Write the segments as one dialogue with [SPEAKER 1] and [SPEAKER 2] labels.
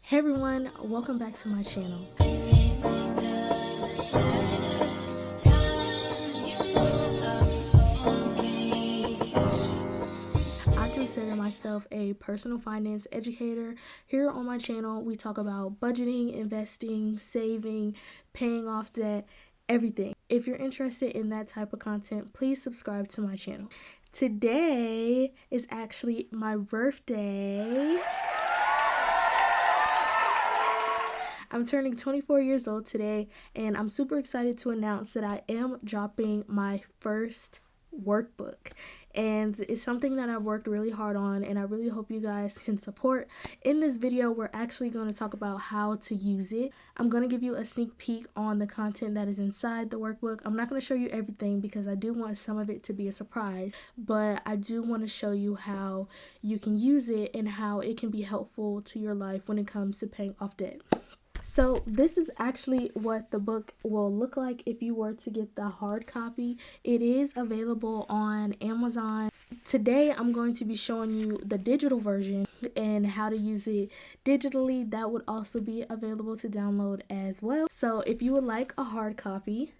[SPEAKER 1] Hey everyone, welcome back to my channel. I consider myself a personal finance educator. Here on my channel, we talk about budgeting, investing, saving, paying off debt, everything. If you're interested in that type of content, please subscribe to my channel. Today is actually my birthday. I'm turning 24 years old today, and I'm super excited to announce that I am dropping my first workbook. And it's something that I've worked really hard on, and I really hope you guys can support. In this video, we're actually going to talk about how to use it. I'm going to give you a sneak peek on the content that is inside the workbook. I'm not going to show you everything because I do want some of it to be a surprise, but I do want to show you how you can use it and how it can be helpful to your life when it comes to paying off debt. So this is actually what the book will look like if you were to get the hard copy. It is available on Amazon. Today I'm going to be showing you the digital version and how to use it digitally. That would also be available to download as well. So if you would like a hard copy,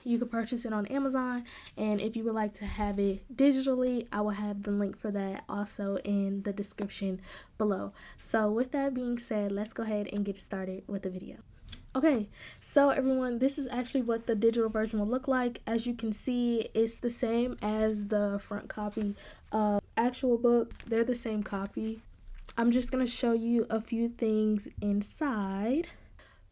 [SPEAKER 1] you can purchase it on Amazon, and if you would like to have it digitally, I will have the link for that also in the description below. So with that being said, let's go ahead and get started with the video. Okay, so everyone, this is actually what the digital version will look like. As you can see, it's the same as the front copy of actual book. They're the same copy. I'm just going to show you a few things inside.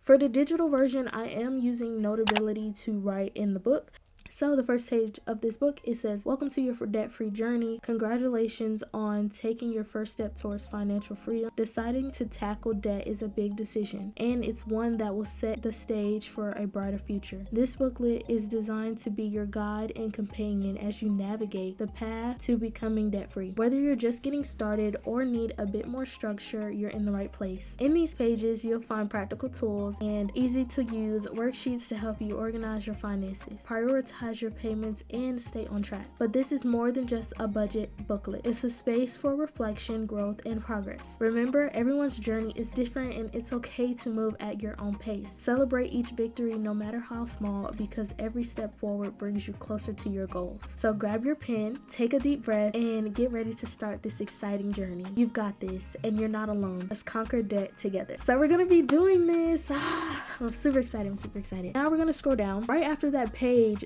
[SPEAKER 1] For the digital version, I am using Notability to write in the book. So the first page of this book, it says, "Welcome to your debt-free journey. Congratulations on taking your first step towards financial freedom. Deciding to tackle debt is a big decision, and it's one that will set the stage for a brighter future. This booklet is designed to be your guide and companion as you navigate the path to becoming debt-free. Whether you're just getting started or need a bit more structure, you're in the right place. In these pages, you'll find practical tools and easy-to-use worksheets to help you organize your finances, prioritize your payments, and stay on track. But this is more than just a budget booklet. It's a space for reflection, growth, and progress. Remember, everyone's journey is different, and it's okay to move at your own pace. Celebrate each victory, no matter how small, because every step forward brings you closer to your goals. So grab your pen, take a deep breath, and get ready to start this exciting journey. You've got this, and you're not alone. Let's conquer debt together." So we're gonna be doing this. I'm super excited. Now we're gonna scroll down. Right after that page,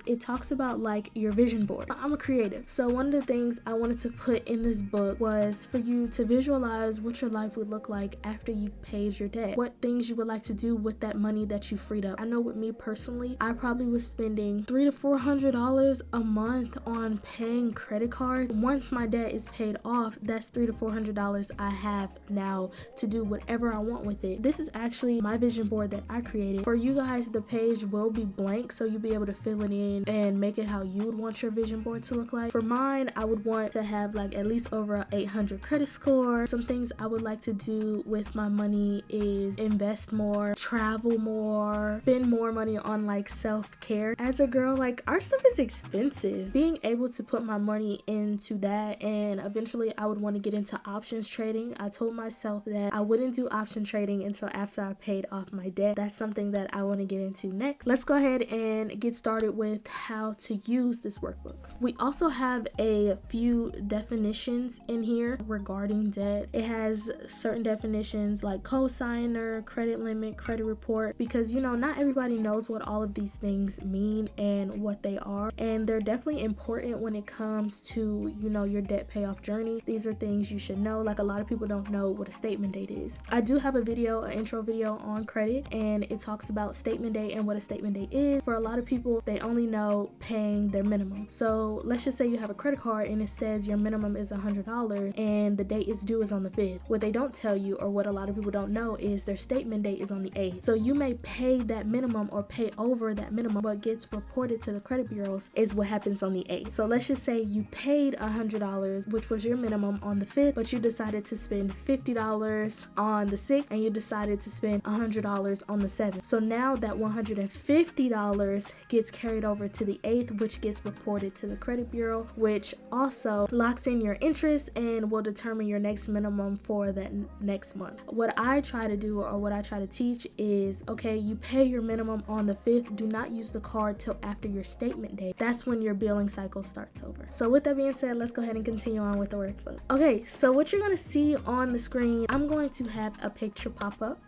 [SPEAKER 1] it talks about like your vision board. I'm a creative, so one of the things I wanted to put in this book was for you to visualize what your life would look like after you've paid your debt, what things you would like to do with that money that you freed up. I know with me personally, I probably was spending $300 to $400 a month on paying credit cards. Once my debt is paid off, that's $300 to $400 I have now to do whatever I want with it. This is actually my vision board that I created. For you guys, the page will be blank, so you'll be able to fill it in and make it how you would want your vision board to look like. For mine, I would want to have like at least over an 800 credit score. Some things I would like to do with my money is invest more, travel more, spend more money on like self-care. As a girl, like our stuff is expensive. Being able to put my money into that, and eventually I would want to get into options trading. I told myself that I wouldn't do option trading until after I paid off my debt. That's something that I want to get into next. Let's go ahead and get started with how to use this workbook. We also have a few definitions in here regarding debt. It has certain definitions like cosigner, credit limit, credit report, because not everybody knows what all of these things mean and what they are, and they're definitely important when it comes to your debt payoff journey. These are things you should know. Like a lot of people don't know what a statement date is. I do have an intro video on credit, and it talks about statement date and what a statement date is. For a lot of people, they only know paying their minimum. So let's just say you have a credit card and it says your minimum is $100 and the date is due is on the 5th. What they don't tell you, or what a lot of people don't know, is their statement date is on the 8th. So you may pay that minimum or pay over that minimum. What gets reported to the credit bureaus is what happens on the 8th. So let's just say you paid $100, which was your minimum, on the 5th, but you decided to spend $50 on the 6th, and you decided to spend $100 on the 7th. So now that $150 gets gets carried over to the 8th, which gets reported to the credit bureau, which also locks in your interest and will determine your next minimum for that next month. What I try to do, or what I try to teach, is okay, you pay your minimum on the 5th. Do not use the card till after your statement date. That's when your billing cycle starts over. So with that being said, let's go ahead and continue on with the workbook. Okay, so what you're going to see on the screen, I'm going to have a picture pop up.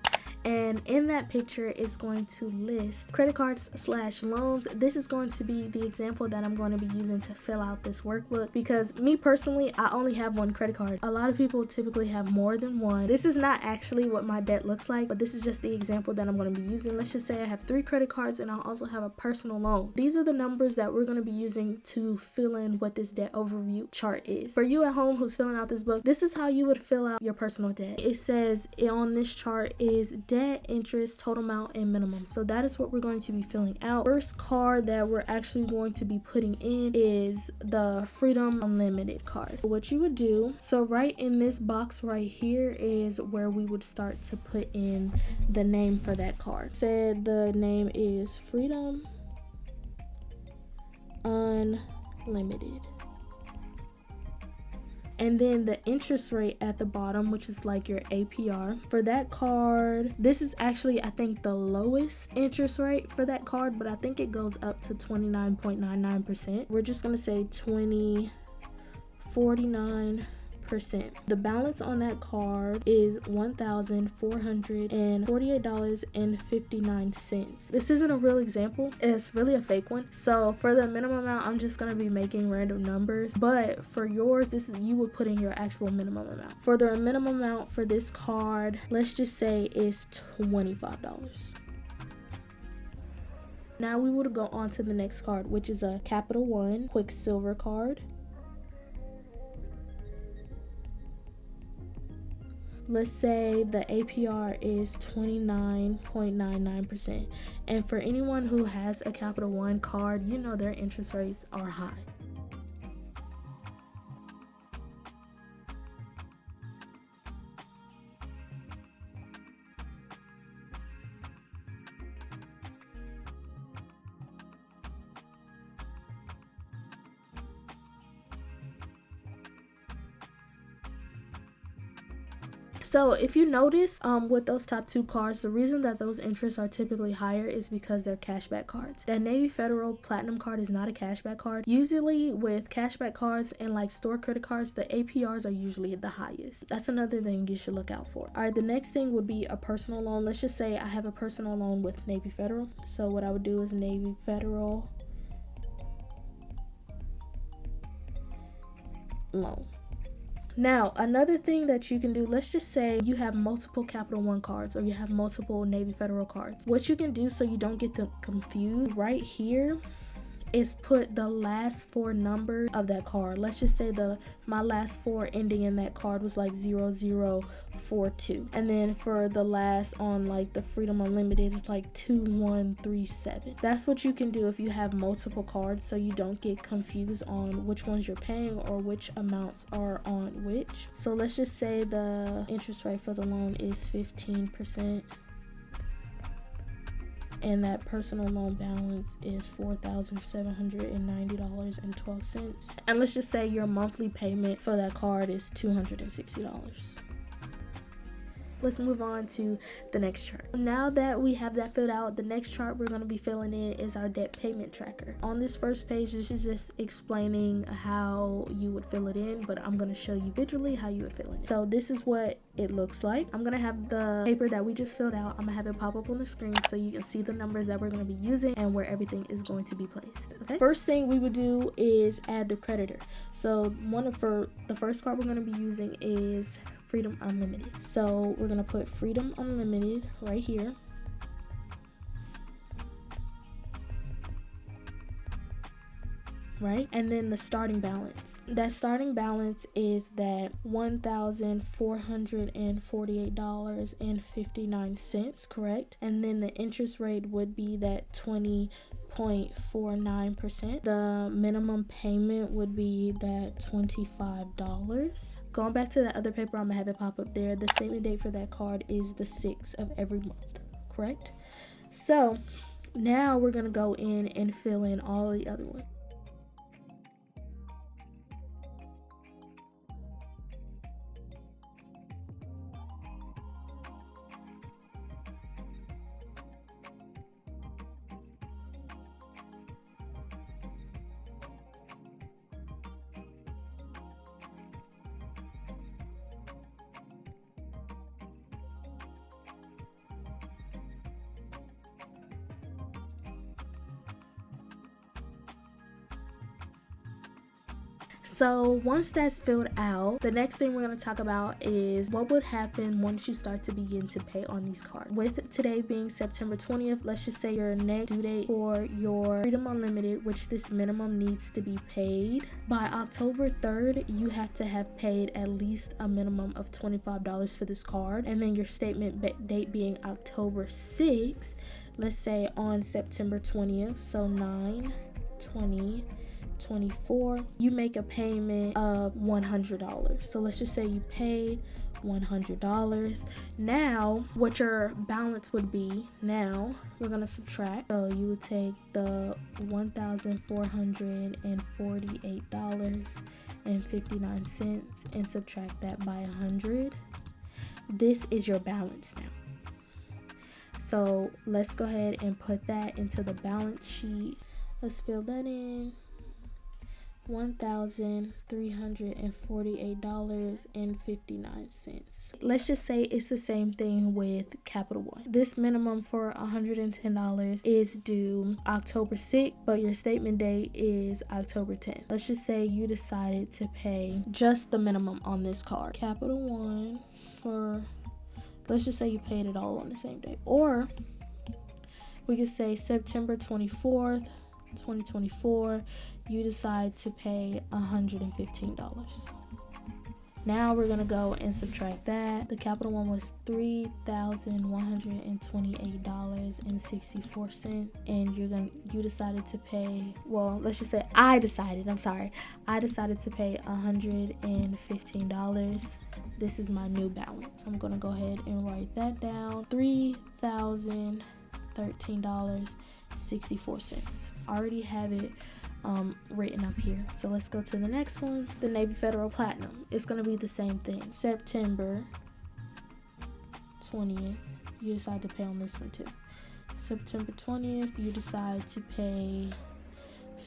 [SPEAKER 1] And in that picture is going to list credit cards / loans. This is going to be the example that I'm going to be using to fill out this workbook, because me personally, I only have one credit card. A lot of people typically have more than one. This is not actually what my debt looks like, but this is just the example that I'm going to be using. Let's just say I have 3 credit cards and I also have a personal loan. These are the numbers that we're going to be using to fill in what this debt overview chart is. For you at home who's filling out this book, this is how you would fill out your personal debt. It says on this chart is debt, interest, total amount, and minimum. So that is what we're going to be filling out. First card that we're actually going to be putting in is the Freedom Unlimited card. What you would do, so right in this box right here is where we would start to put in the name for that card. Said the name is Freedom Unlimited. And then the interest rate at the bottom, which is like your APR for that card. This is actually, I think, the lowest interest rate for that card, but I think it goes up to 29.99%. We're just gonna say 20.49%. The balance on that card is $1,448.59. This isn't a real example, it's really a fake one. So for the minimum amount, I'm just gonna be making random numbers, but for yours, this is, you would put in your actual minimum amount. For the minimum amount for this card, let's just say is $25. Now we would go on to the next card, which is a Capital One Quicksilver card. Let's say the APR is 29.99%. And for anyone who has a Capital One card, you know their interest rates are high. So if you notice with those top 2 cards, the reason that those interests are typically higher is because they're cashback cards. That Navy Federal Platinum card is not a cashback card. Usually with cashback cards and like store credit cards, the APRs are usually the highest. That's another thing you should look out for. All right, the next thing would be a personal loan. Let's just say I have a personal loan with Navy Federal. So what I would do is Navy Federal loan. Now, another thing that you can do, let's just say you have multiple Capital One cards or you have multiple Navy Federal cards. What you can do so you don't get confused right here is put the last 4 numbers of that card. Let's just say my last 4 ending in that card was like 0042. And then for the last on like the Freedom Unlimited, it's like 2137. That's what you can do if you have multiple cards so you don't get confused on which ones you're paying or which amounts are on which. So let's just say the interest rate for the loan is 15%. And that personal loan balance is $4,790.12. And let's just say your monthly payment for that card is $260. Let's move on to the next chart. Now that we have that filled out, the next chart we're going to be filling in is our debt payment tracker. On this first page, this is just explaining how you would fill it in, but I'm going to show you visually how you would fill it in. So this is what it looks like. I'm going to have the paper that we just filled out. I'm going to have it pop up on the screen so you can see the numbers that we're going to be using and where everything is going to be placed. Okay. First thing we would do is add the creditor. So for the first card we're going to be using is Freedom Unlimited. So we're gonna put Freedom Unlimited right here. Right? And then the starting balance. That starting balance is that $1,448.59, correct? And then the interest rate would be that 20.49%. The minimum payment would be that $25. Going back to the other paper, I'm gonna have it pop up there. The statement date for that card is the 6th of every month, correct? So Now we're going to go in and fill in all the other ones. So once that's filled out, the next thing we're going to talk about is what would happen once you start to begin to pay on these cards. With today being September 20th, let's just say your next due date for your Freedom Unlimited, which this minimum needs to be paid. By October 3rd, you have to have paid at least a minimum of $25 for this card. And then your statement date being October 6th, let's say on September 20th, so 9/20/24, you make a payment of $100. So let's just say you paid $100. Now what your balance would be, now we're going to subtract. So you would take the $1,448.59 and subtract that by 100. This is your balance now. So let's go ahead and put that into the balance sheet. Let's fill that in. $1,348.59. Let's just say it's the same thing with Capital One. This minimum for $110 is due October 6th, but your statement date is October 10th. Let's just say you decided to pay just the minimum on this card. Capital One for, let's just say you paid it all on the same day. Or we could say September 24th, 2024, you decide to pay $115. Now we're gonna go and subtract that. The Capital One was $3,128.64, and you decided to pay, well, let's just say I decided to pay $115. This is my new balance. I'm gonna go ahead and write that down. $3,013.64. I already have it written up here. So let's go to the next one, the Navy Federal Platinum. It's going to be the same thing. September 20th, you decide to pay on this one too. September 20th, you decide to pay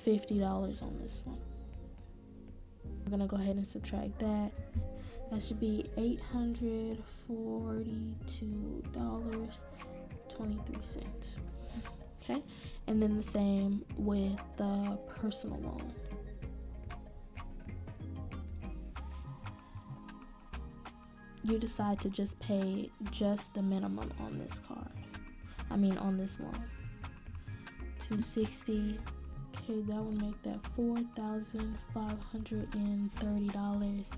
[SPEAKER 1] $50 on this one. We're going to go ahead and subtract that. That should be $842.23. Okay, and then the same with the personal loan. You decide to just pay just the minimum on this card. On this loan. $260. Okay, that would make that $4,530.12.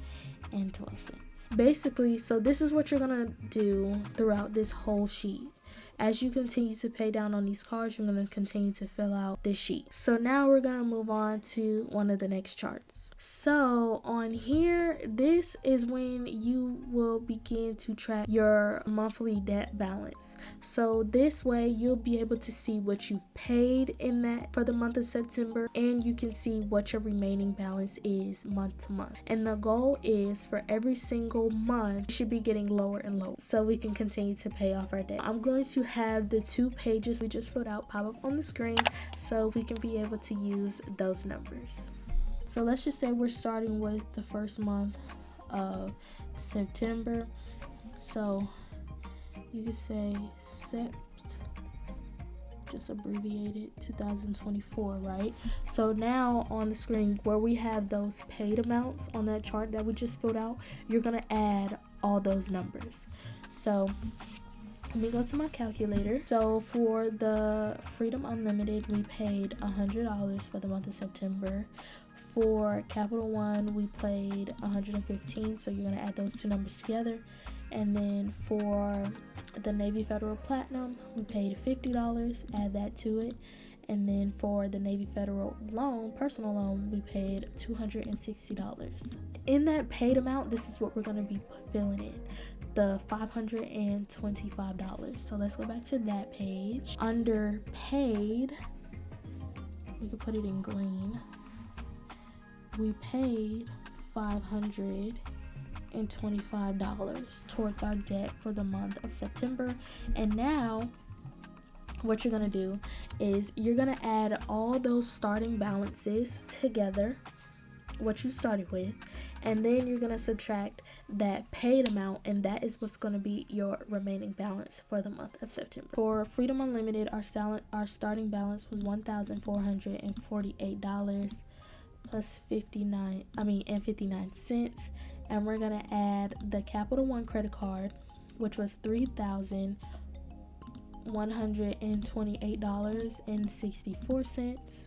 [SPEAKER 1] Basically, so this is what you're gonna do throughout this whole sheet. As you continue to pay down on these cards, you're going to continue to fill out this sheet. So now we're going to move on to one of the next charts. So on here, this is when you will begin to track your monthly debt balance. So this way you'll be able to see what you've paid in that for the month of September, and you can see what your remaining balance is month to month. And the goal is for every single month, it should be getting lower and lower so we can continue to pay off our debt. I'm going to have the 2 pages we just filled out pop up on the screen so we can be able to use those numbers. So let's just say we're starting with the first month of September. So you could say just abbreviated 2024, right? So now on the screen where we have those paid amounts on that chart that we just filled out, you're gonna add all those numbers. So let me go to my calculator. So for the Freedom Unlimited, we paid $100 for the month of September. For Capital One, we paid $115. So you're gonna add those 2 numbers together. And then for the Navy Federal Platinum, we paid $50. Add that to it. And then for the Navy Federal loan, personal loan, we paid $260. In that paid amount, this is what we're gonna be filling in. the $525. So let's go back to that page. Under paid, we could put it in green. We paid $525 towards our debt for the month of September. And now what you're gonna do is you're gonna add all those starting balances together, what you started with, and then you're gonna subtract that paid amount, and that is what's gonna be your remaining balance for the month of September. For Freedom Unlimited, our starting balance was $1,448 plus 59 cents, and we're gonna add the Capital One credit card, which was $3,128.64,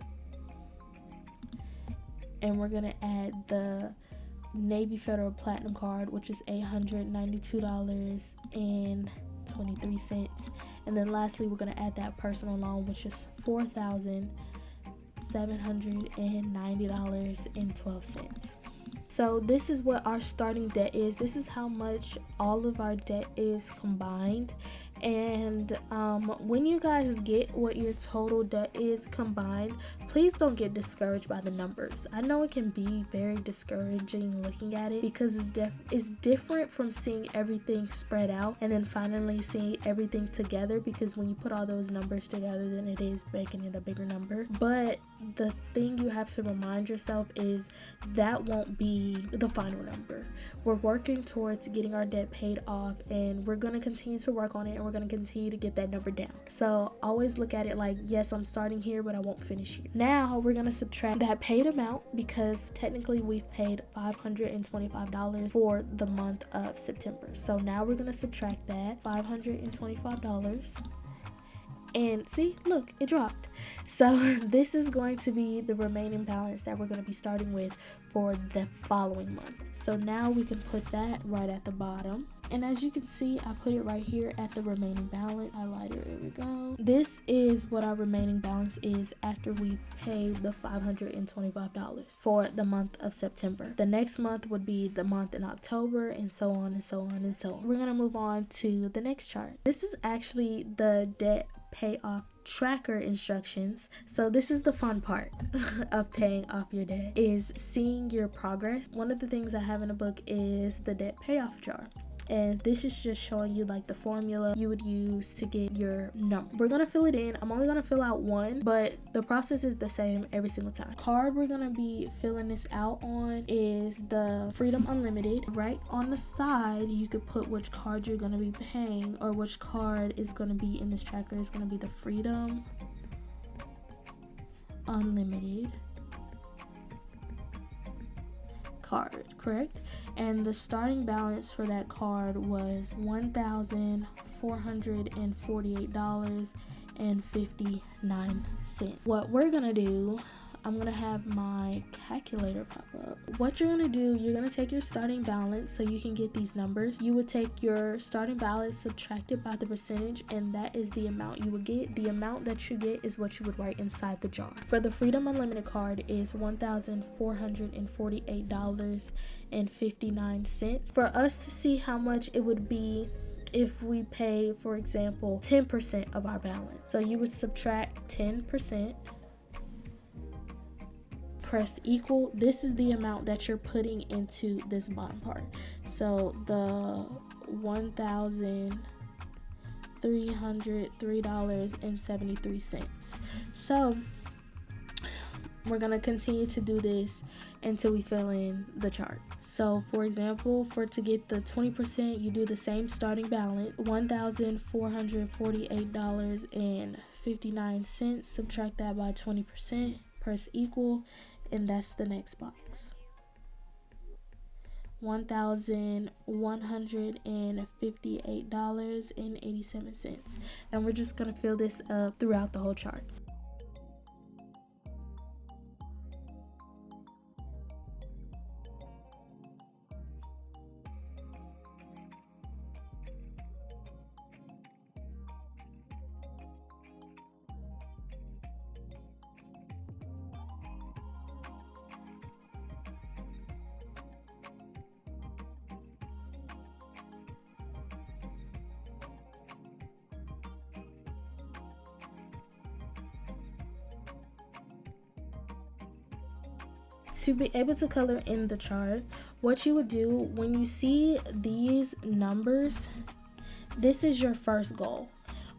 [SPEAKER 1] and we're gonna add the Navy Federal Platinum card, which is $892.23, and then lastly we're gonna add that personal loan, which is $4,790.12. So this is what our starting debt is. This is how much all of our debt is combined. And when you guys get what your total debt is combined, please don't get discouraged by the numbers. I know it can be very discouraging looking at it because it's different from seeing everything spread out and then finally seeing everything together, because when you put all those numbers together, then it is making it a bigger number. But the thing you have to remind yourself is that won't be the final number. We're working towards getting our debt paid off, and we're going to continue to work on it, and we're going to continue to get that number down. So always look at it like, yes, I'm starting here, but I won't finish here. Now we're going to subtract that paid amount, because technically we've paid $525 for the month of September. So now we're going to subtract that $525. And see, look, it dropped. So this is going to be the remaining balance that we're going to be starting with for the following month. So now we can put that right at the bottom. And as you can see, I put it right here at the remaining balance. Highlighter, there we go. This is what our remaining balance is after we've paid the $525 for the month of September. The next month would be the month in October, and so on and so on and so on. We're going to move on to the next chart. This is actually the debt payoff tracker instructions. So this is the fun part of paying off your debt, is seeing your progress. One of the things I have in the book is the debt payoff jar. And this is just showing you like the formula you would use to get your number. We're gonna fill it in. I'm only gonna fill out one, but the process is the same every single time. Card we're gonna be filling this out on is the Freedom Unlimited. Right on the side, you could put which card you're gonna be paying, or which card is gonna be in this tracker. Is gonna be the Freedom Unlimited card, correct? And the starting balance for that card was $1,448.59. What we're gonna do, I'm gonna have my calculator pop up. What you're gonna do, you're gonna take your starting balance so you can get these numbers. You would take your starting balance subtracted by the percentage, and that is the amount you would get. The amount that you get is what you would write inside the jar. For the Freedom Unlimited card is $1,448.59. For us to see how much it would be if we pay, for example, 10% of our balance. So you would subtract 10%. Press equal. This is the amount that you're putting into this bottom part. So the $1,303.73. So we're gonna continue to do this until we fill in the chart. So for example, to get the 20%, you do the same starting balance, $1,448.59. Subtract that by 20%. Press equal. And that's the next box. $1,158.87. And we're just gonna fill this up throughout the whole chart. To be able to color in the chart, what you would do when you see these numbers, this is your first goal.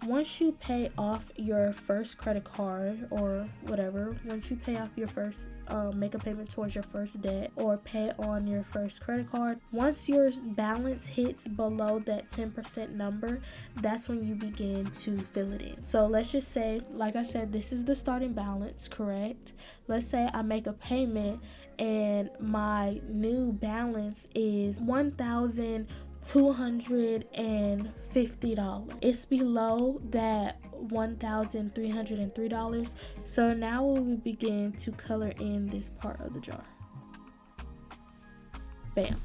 [SPEAKER 1] Once you pay off your first credit card or whatever, once you pay off your first, make a payment towards your first debt or pay on your first credit card, once your balance hits below that 10% number, that's when you begin to fill it in. So let's just say, like I said, this is the starting balance, correct? Let's say I make a payment and my new balance is $1,250. It's below that $1,303. So now we will begin to color in this part of the jar. Bam.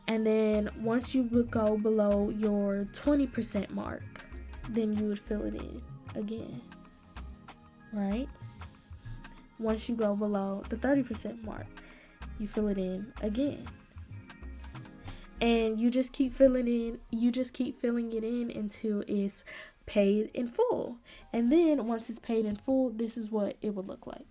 [SPEAKER 1] And then once you would go below your 20% mark, then you would fill it in again, right? Once you go below the 30% mark, you fill it in again. And you just keep filling it in until it's paid in full. And then once it's paid in full, this is what it would look like.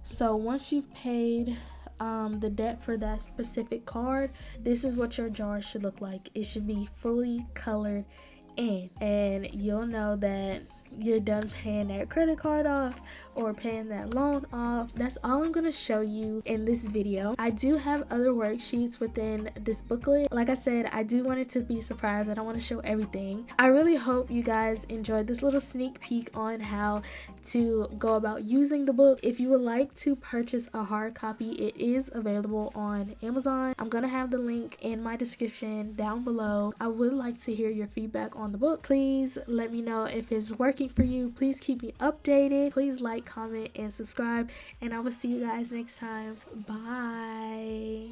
[SPEAKER 1] So once you've paid the debt for that specific card, this is what your jar should look like. It should be fully colored in, and you'll know that you're done paying that credit card off or paying that loan off. That's all I'm gonna show you in this video. I do have other worksheets within this booklet. Like I said, I do want it to be a surprise. I don't want to show everything. I really hope you guys enjoyed this little sneak peek on how to go about using the book. If you would like to purchase a hard copy, it is available on Amazon. I'm gonna have the link in my description down below. I would like to hear your feedback on the book. Please let me know if it's working for you. Please keep me updated. Please like, comment, and subscribe, and I will see you guys next time. Bye.